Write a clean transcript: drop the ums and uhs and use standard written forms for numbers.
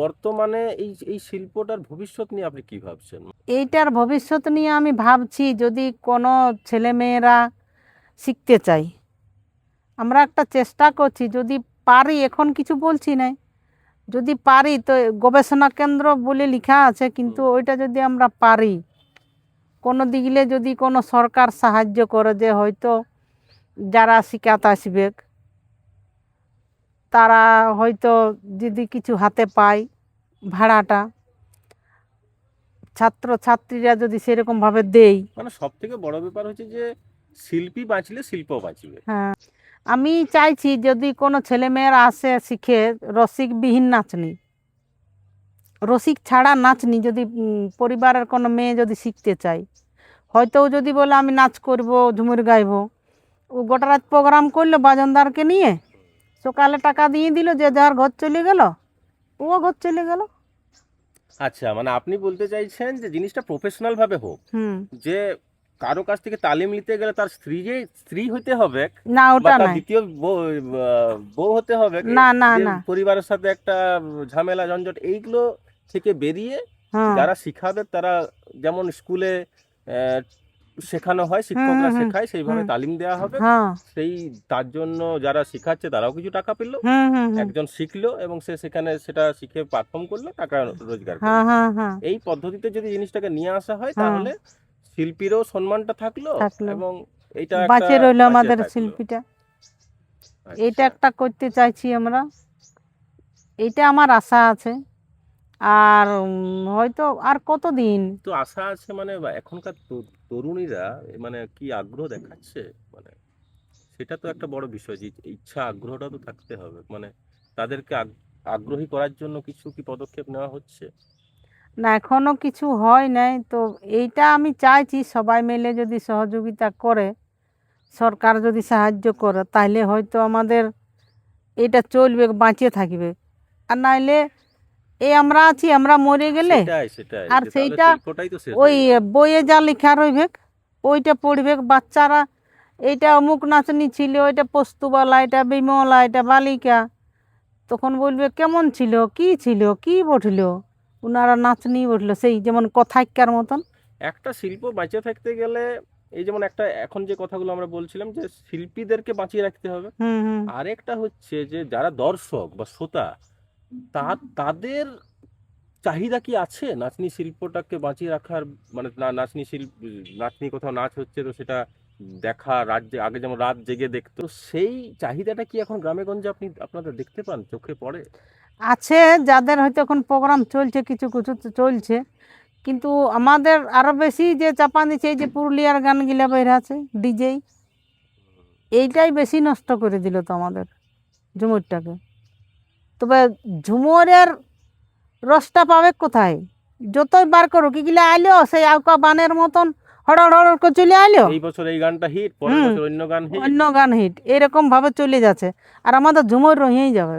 বর্তমানে এই এই শিল্পটার ভবিষ্যৎ নিয়ে আপনি কি ভাবছেন? এইটার ভবিষ্যৎ নিয়ে আমি ভাবছি, যদি কোনো ছেলেমেয়েরা শিখতে চাই, আমরা একটা চেষ্টা করছি, যদি পারি, এখন কিছু বলছি না, যদি পারি তো গবেষণা কেন্দ্র বলে লেখা আছে, কিন্তু ওইটা যদি আমরা পারি, কোনো দিকলে যদি কোনো সরকার সাহায্য করে, যে হয়তো যারা শিখাতে আসবে তারা হয়তো যদি কিছু হাতে পায়, ভাড়াটা ছাত্রছাত্রীরা যদি সেরকমভাবে দেই। মানে সব থেকে বড় ব্যাপার হচ্ছে যে শিল্পী বাঁচলে শিল্প বাঁচবে। হ্যাঁ, আমি চাইছি যদি কোনো ছেলেমেয়েরা আসে শিখে রসিকবিহীন নাচনি, রসিক ছাড়া নাচনি, যদি পরিবারের কোনো মেয়ে যদি শিখতে চাই, হয়তো ও যদি বলে আমি নাচ করব, ঝুমুর গাইব, ও গোটা রাত প্রোগ্রাম করলো বাজনদারকে নিয়ে, সকালে টাকা দিয়ে দিল, যে যার ঘর চলে গেল, ও ঘর চলে গেল। আচ্ছা, মানে আপনি বলতে চাইছেন যে জিনিসটা প্রফেশনাল ভাবে হোক, হুম, যে কারো কাছ থেকে তালিম নিতে গেলে তার স্ত্রী হইতে হবে, না বা ওটা তার নাই, দ্বিতীয় বউ হতে হবে, না না যে না, পরিবারের সাথে একটা ঝামেলা ঝঞ্ঝট এইগুলো থেকে বেরিয়ে হ্যাঁ, যারা শিখাবে তারা যেমন স্কুলে আহ, শেখানো হয়, হুম শিক্ষকরা হুম হুম শেখায় সেইভাবে হুম, তালিম দেওয়া হবে। হ্যাঁ, সেই তার জন্য যারা শিখাচ্ছে তারাও কিছু টাকা পেলো, হুম হুম হুম, একজন শিখলো এবং সে সেখানে সেটা শিখে পারফর্ম করলো, টাকা রোজগার হ্যাঁ করলো। হ্যাঁ হ্যাঁ এই পদ্ধতিতে যদি জিনিসটাকে নিয়ে আসা হয় হ্যাঁ, তাহলে শিল্পীরও সম্মানটা থাকলো থাকলো, এবং এইটা একটা বাঁচে রইলো বাঁচিয়ে আমাদের থাকলো। শিল্পীটা। এইটা আচ্ছা, একটা করতে চাইছি আমরা, এইটা আমার আশা আছে। আর হয়তো আর কতদিন। তো আশা আছে মানে এখনকার তরুণীরা মানে কি আগ্রহ দেখাচ্ছে, মানে সেটা তো একটা বড় বিষয়, যে ইচ্ছা আগ্রহটা তো থাকতে হবে, মানে তাদেরকে আগ্রহী করার জন্য কিছু কি পদক্ষেপ নেওয়া হচ্ছে? না, এখনো কিছু হয় নাই তো। এইটা আমি চাইছি সবাই মিলে যদি সহযোগিতা করে, সরকার যদি সাহায্য করে, তাহলে হয়তো আমাদের এটা চলবে, বাঁচিয়ে থাকবে। আর নাইলে এই আমরা আছি, আমরা মরে গেলে সেটাই সেটাই, আর যে তাহলে সেইটা শিল্পটাই তো শেষ ওই হয়ে যাবে। বইয়ে যা লেখা রইবে, ওইটা পড়বে বাচ্চারা। এইটা অমুক নাচনি ছিল, এটা পোস্তুবালা, এটা বিমলা, এটা বালিকা, তখন বলবে কেমন ছিল, কি ছিল, কি বটলো, ওনারা নাচনি বটলো, সেই যেমন কথাইকার মতন। একটা শিল্প বাঁচিয়ে থাকতে গেলে, এই যেমন একটা এখন যে কথাগুলো আমরা বলছিলাম যে শিল্পীদেরকে বাঁচিয়ে রাখতে হবে, হুম হুম, আরেকটা হচ্ছে যে যারা দর্শক বা শ্রোতা, তাদের চাহিদা কি আছে নাচনি শিল্পটাকে বাঁচিয়ে রাখার, মানে নাচনি নাচনি কোথাও নাচ হচ্ছে তো সেটা দেখা, রাত আগে যেমন রাত জেগে দেখতো, সেই চাহিদাটা কি এখন গ্রামে গঞ্জে আপনাদের দেখতে পান, চোখে পড়ে? আছে যাদের হয়তো এখন প্রোগ্রাম চলছে, কিছু কিছু তো চলছে, কিন্তু আমাদের আরো বেশি যে চাপা দিচ্ছে, এই যে পুরুলিয়ার গানগুলা বের আছে ডিজেই, এইটাই বেশি নষ্ট করে দিল তো আমাদের ঝুমুরটাকে। তবে ঝুমুরের রসটা পাবে কোথায়? যতই বার করো কি গিলা আইলো, সেই আউকা বানের মতন হড়ড় হড়ড় করে চলে আইলো। এই বছর এই গানটা হিট, পরের হুম, বছর অন্য গান হিট। অন্য গান হিট, এরকম ভাবে চলে যাচ্ছে, আর আমাদের ঝুমুর রহিয়েই যাবে।